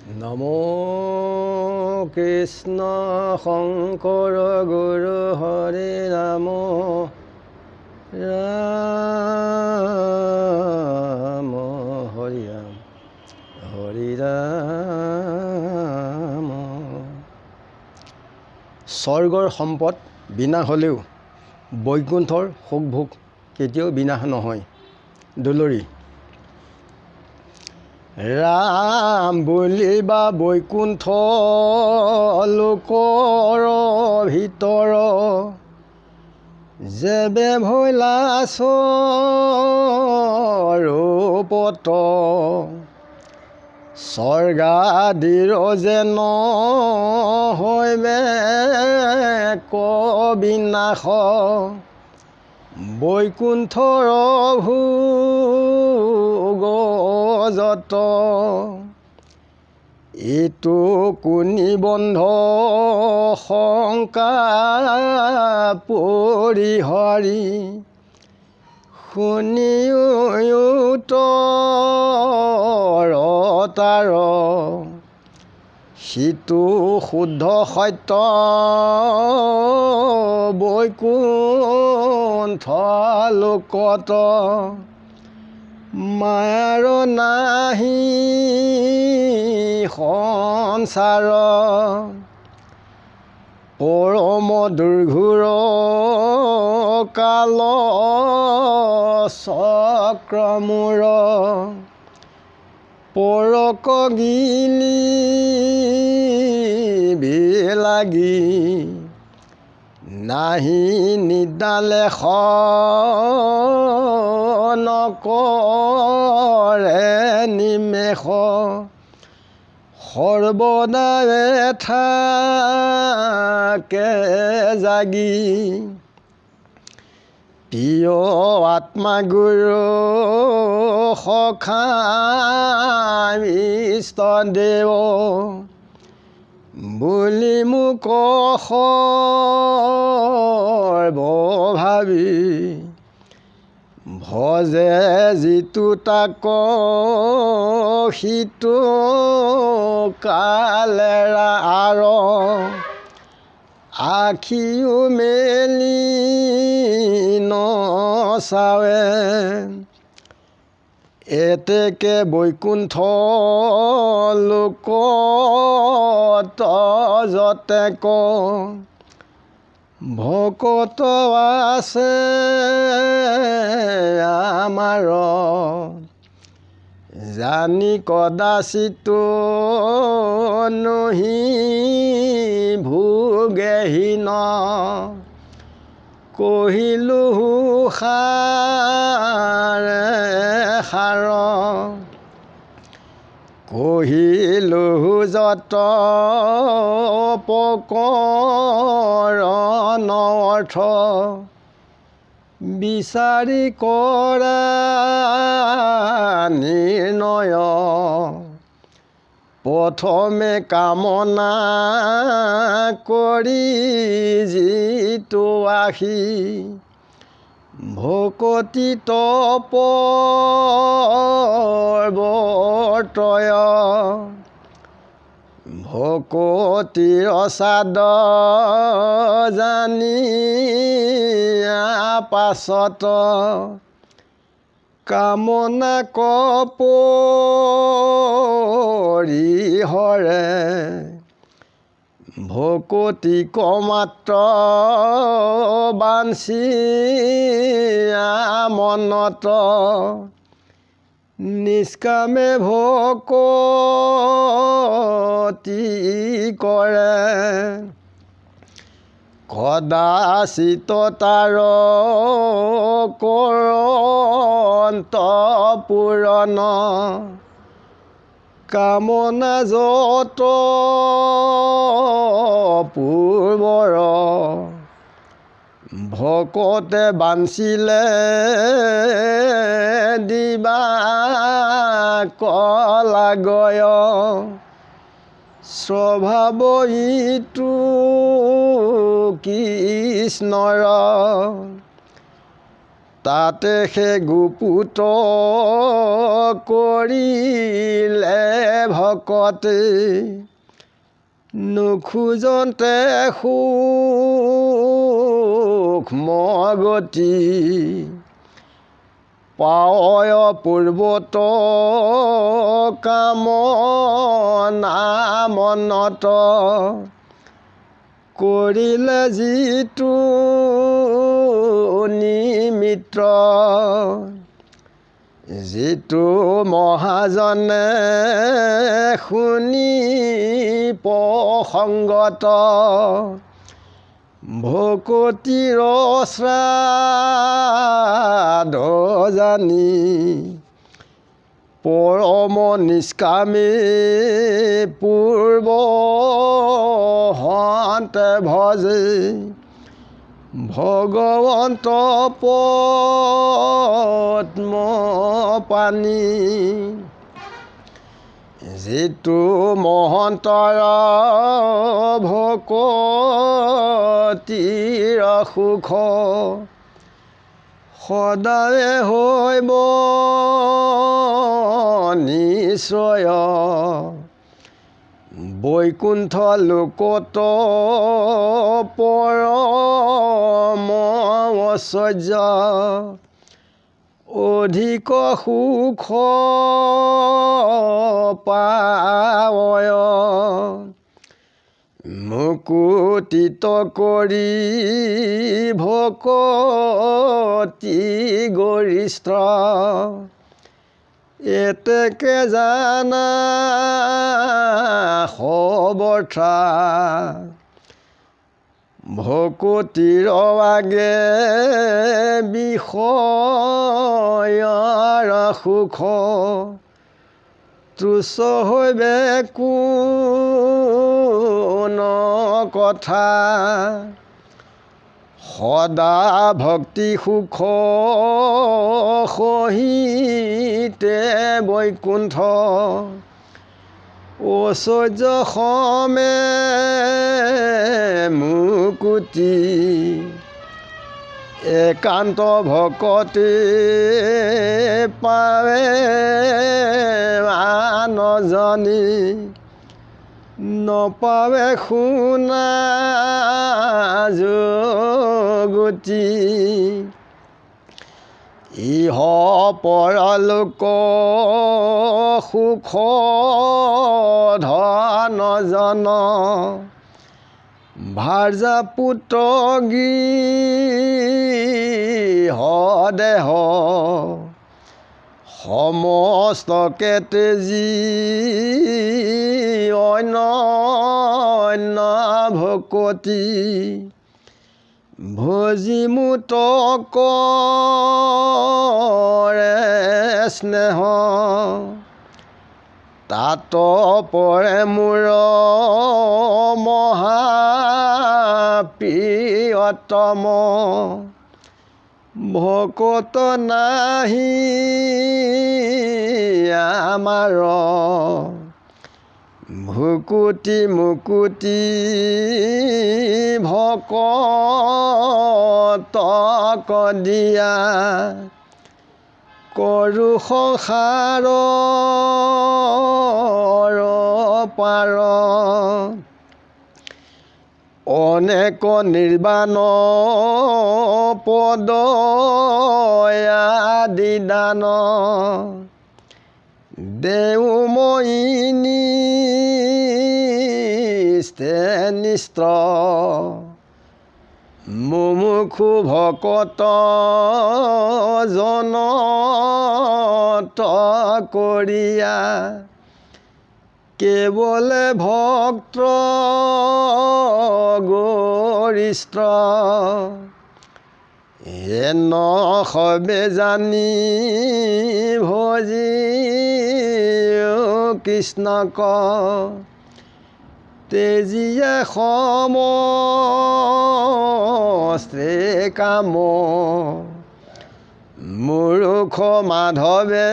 নমো কৃষ্ণ শংকৰ গুৰু হৰি নাম ৰাম হৰি ৰাম হৰি ৰাম। স্বৰ্গৰ সম্পদ বিনাশ হ'লেও বৈকুণ্ঠৰ সুখ ভোগ কেতিয়াও বিনাশ নহয়। দুলৰী ৰাম বুলিবা বৈকুণ্ঠ লোকৰ ভিতৰ, যেবে ভৈলা স্বৰূপত, স্বৰ্গাদিৰ যেন হৈবে বিনাশ, বৈকুণ্ঠৰ ভোগ যত, ইটো কুনি বন্ধ শংকা পৰিহৰি, শুনিউতৰ তাৰ সিটো শুদ্ধ সত্য, বৈকুণ্ঠ লোকত মায়াৰ নাহি সংসাৰ, পৰম দুৰ্ঘোৰ কাল চক্ৰমূৰ, পৰক গিলি বিলাগি, নাহি নিদালে নকৰে নিমেষ, সৰ্বদায়ে থাকে জাগি, প্ৰিয় আত্মা গুৰু সখা ইষ্ট দেৱ, বুলি মোক সৰ্বভাবি, ভজে যিটো তাক সিটো কালেৰা আৰ, আখিও মেলি নচাৱে, এতেকে বৈকুণ্ঠ লোকত যতেক, ভকত আছে আমাৰ, জানি কদাচিত নহি ভোগেহীন, কহিলো সাৰে সাৰ, কহিলো যত পকৰণ অৰ্থ, বিচাৰি কৰা নিৰ্ণয়, প্ৰথমে কামনা কৰি যিটো আহি, ভকতি তপৰ্বতয়, ভকতিৰ সাদ জানি পাছত, কামনা পৰিহৰে, ভকতিক মাত্ৰ বাঞ্ছি মনত, নিষ্কামে ভকতি কৰে, কদাচিত তাৰ কৰন্ত পূৰণ, কামনা যত পূৰ্বৰ, ভকতে বাঞ্চিলে দিবা কলাগয়, স্বভাৱ ইটো কৃষ্ণৰ, তাতে সে গুপুত কৰিলে ভকতে নোখোজতে সূক্ষ্ম গতি পায় পূৰ্বত কামনা মনত কৰিলে যিটো নিমিত্ৰ যিটো মহাজনে শুনি প্ৰসংগত ভকতিৰ শ্ৰাদ্ধ জানি পৰম নিষ্কামে পূৰ্ব হন্তে ভজে ভগৱন্ত পদ্ম পানী যিটো মহন্তৰ ভকতিৰ সুখ সদায় হৈব নিশ্চয় বৈকুণ্ঠ লোকত পৰম ঐশ্বৰ্য অধিক সুখ পায় মুকুতিত কৰি ভকতি গৰিষ্ঠ এতেকে জানা সবৰ্থা ভকতিৰ আগে বিষয়ৰ সুখ তুচ্ছ হৈবে কোন কথা সদা ভক্তি সুখ সহিতে বৈকুণ্ঠ ঐশ্বৰ্য সমে মুকুতি একান্ত ভকতে পাৱে আনজনী নপাৱে শুনা জগতি ইহ পৰলোক সুখ ধন জন ভাৰ্যা পুত্ৰ গৃহ দেহ সমস্তকে তেজি অন্য অন্য ভকতি ভজিমুত কৰে স্নেহ তাত পৰে মোৰ মহাপ্ৰিয়তম ভকত নাহি আমাৰ ভুকুতি মুকুতি ভকতক দিয়া কৰো সংসাৰৰ পাৰ অনেক নিৰ্বাণ পদ আদি দান দেও মই নিষ্ঠ মুমুখু ভকত জনত কৰিয়া কেৱলে ভক্ত গৰিষ্ঠ এন সবে জানি ভজি কৃষ্ণক তেজিয়ে সমস্তে কাম মূৰ্খ মাধৱে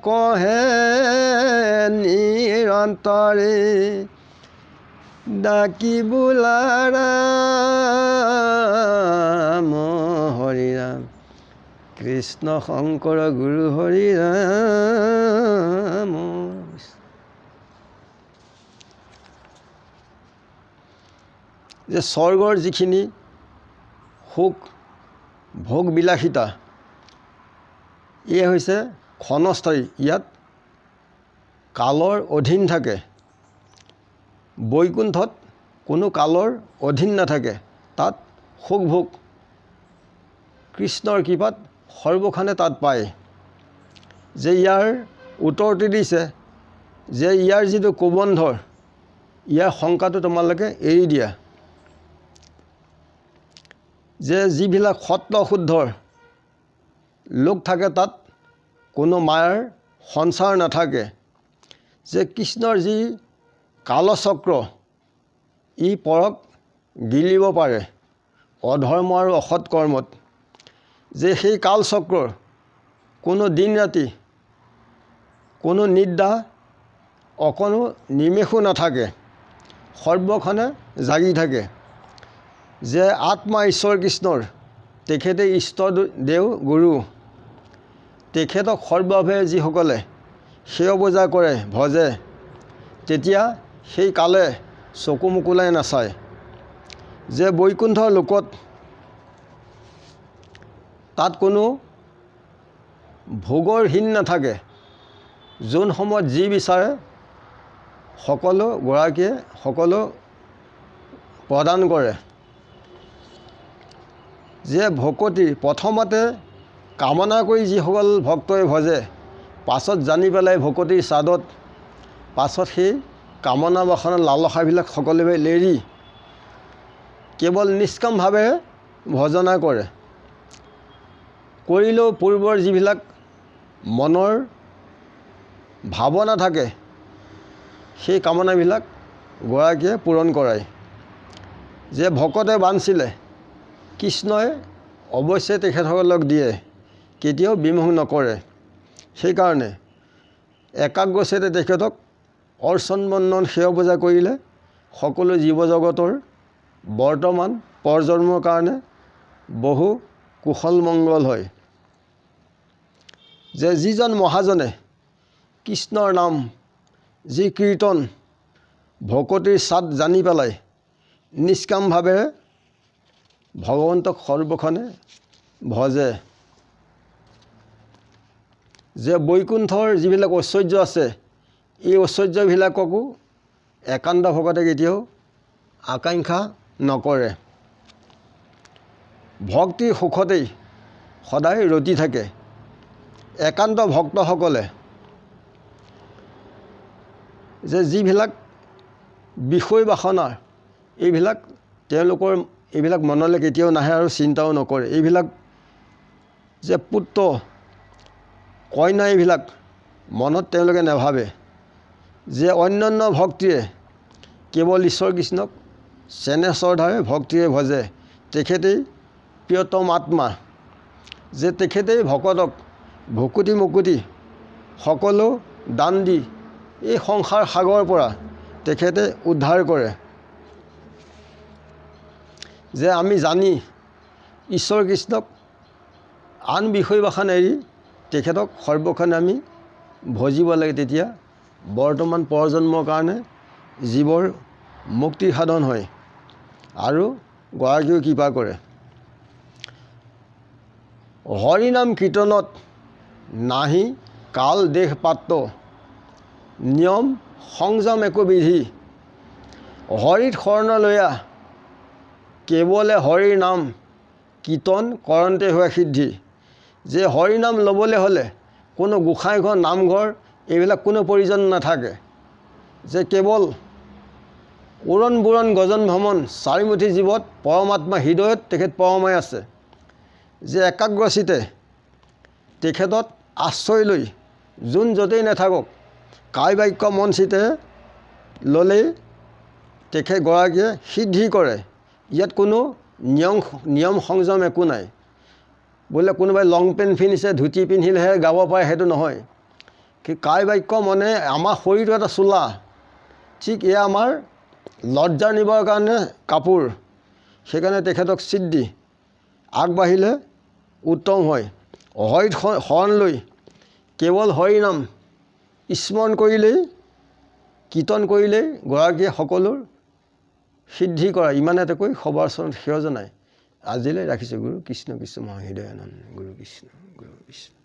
কহে নিৰন্তৰে ডাকি বোলা ৰাম হৰি ৰাম কৃষ্ণ শংকৰ গুৰু হৰি ৰাম। যে স্বৰ্গৰ যিখিনি সুখ ভোগ বিলাসিতা এয়া হৈছে ক্ষণস্থায়ী, ইয়াত কালৰ অধীন থাকে। বৈকুণ্ঠত কোনো কালৰ অধীন নাথাকে, তাত সুখ ভোগ কৃষ্ণৰ কৃপাত সৰ্বখানে তাত পায়। যে ইয়াৰ উত্তৰটি দিছে যে ইয়াৰ যিটো কুবন্ধৰ, ইয়াৰ শংকাটো তোমালোকে এৰি দিয়া। যে যিবিলাক সত্য শুদ্ধৰ লোক থাকে তাত কোনো মায়াৰ সঞ্চাৰ নাথাকে। যে কৃষ্ণৰ যি কালচক্ৰ ই পৰক গিলিব পাৰে অধৰ্ম আৰু অসৎ কৰ্মত। যে সেই কালচক্ৰৰ কোনো দিন ৰাতি কোনো নিদ্ৰা অকণো নিমেষো নাথাকে, সৰ্বক্ষণে জাগি থাকে। যে আত্মা ঈশ্বৰ কৃষ্ণৰ, তেখেতে ইষ্ট দেও গুৰু, তেখেতক সৰ্বভাৱে যিসকলে সেৱা পূজা কৰে ভজে, তেতিয়া সেই কালে চকু মুকুলাই নাচায়। যে বৈকুণ্ঠৰ লোকত তাত কোনো ভোগৰ হীন নাথাকে, যোন সময়ত যি বিচাৰে সকলো গৰাকীয়ে সকলো প্ৰদান কৰে। যে ভকতি প্ৰথমতে কামনা কৰি যিসকল ভক্তই ভজে, পাছত জানি পেলাই ভকতিৰ স্বাদত পাছত সেই কামনা বাসনা লালসাবিলাক সকলোৱে লেৰি কেৱল নিষ্কামভাৱে ভজনা কৰে। কৰিলেও পূৰ্বৰ যিবিলাক মনৰ ভাৱনা থাকে সেই কামনাবিলাক গৰাকীয়ে পূৰণ কৰায়। যে ভকতে বাঞ্ছিলে কৃষ্ণই অৱশ্যে তেখেতসকলক দিয়ে, কেতিয়াও বিমোহ নকৰে। সেইকাৰণে একাগ্ৰচিত্তে তেখেতক অৰ্চন বন্দন সেৱা পূজা কৰিলে সকলো জীৱ জগতৰ বৰ্তমান পৰজন্মৰ কাৰণে বহু কুশল মংগল হয়। যে যিজন মহাজনে কৃষ্ণৰ নাম যি কীৰ্তন ভকতিৰ স্বাদ জানি পেলাই নিষ্কামভাৱে ভগৱন্তক সৰ্বক্ষণে ভজে। যে বৈকুণ্ঠৰ যিবিলাক ঐশ্বৰ্য আছে, এই ঐশ্বৰ্যবিলাককো একান্ত ভকতে কেতিয়াও আকাংক্ষা নকৰে। ভক্তিৰ সুখতেই সদায় ৰতি থাকে। একান্ত ভক্তসকলে যে যিবিলাক বিষয় বাসনাৰ এইবিলাক তেওঁলোকৰ এইবিলাক মনলৈ কেতিয়াও নাহে আৰু চিন্তাও নকৰে। এইবিলাক যে পুত্ৰ কইনা এইবিলাক মনত তেওঁলোকে নাভাবে। যে অন্যান্য ভক্তিৰে কেৱল ঈশ্বৰ কৃষ্ণক চেনেহ শ্ৰদ্ধাৰে ভক্তিৰে ভজে, তেখেতেই প্ৰিয়তম আত্মা। যে তেখেতেই ভকতক ভকুতি মুকুতি সকলো দান দি এই সংসাৰ সাগৰৰ পৰা তেখেতে উদ্ধাৰ কৰে। যে আমি জানি ঈশ্বৰ কৃষ্ণক আন বিষয় বাসনা এৰি তেখেতক সৰ্বক্ষণে আমি ভজিব লাগে, তেতিয়া বৰ্তমান পৰজন্মৰ কাৰণে জীৱৰ মুক্তি সাধন হয় আৰু গৰাকীয়েও কৃপা কৰে। হৰিনাম কীৰ্তনত নাহি কাল দেশ পাত্ৰ, নিয়ম সংযম একো বিধি। হৰিত শৰণ লয়া কেৱলে হৰিৰ নাম, কীৰ্তন কৰন্তে হোৱা সিদ্ধি। যে হৰিনাম ল'বলৈ হ'লে কোনো গোসাঁইঘৰ নামঘৰ এইবিলাক কোনো প্ৰয়োজন নাথাকে। যে কেৱল উৰণ বুৰণ গজন ভ্ৰমণ চাৰিমুঠি জীৱত পৰমাত্মা হৃদয়ত তেখেত পৰমাই আছে। যে একাগ্ৰচিতে তেখেতত আশ্ৰয় লৈ যোন য'তেই নাথাকক কায় বাক্য মন চিতে ল'লেই তেখেত গৰাকীয়ে সিদ্ধি কৰে। ইয়াত কোনো নিয়ম সংযম একো নাই। বোলে কোনোবাই লং পেণ্ট পিন্ধিছে ধুতি পিন্ধিলেহে গাব পাৰে, সেইটো নহয়। কি কায় বাক্য মনে আমাৰ শৰীৰটো এটা চোলা, ঠিক এয়া আমাৰ লজ্জা নিবৰ কাৰণে কাপোৰ, সেইকাৰণে তেখেতক সিদ্ধি আগবাঢ়িলে উত্তম হয়। হৰিত শৰণ লৈ কেৱল হৰি নাম স্মৰণ কৰিলেই, কীৰ্তন কৰিলেই গৰাকীয়ে সকলোৰ সিদ্ধি কৰা, ইমানতে কৈ সবাৰ চৰণত সেৱা জনাই আজিলৈ ৰাখিছোঁ। গুৰু কৃষ্ণ কৃষ্ণ মহাহৃদয়ানন্দ। গুৰু কৃষ্ণ গুৰু কৃষ্ণ।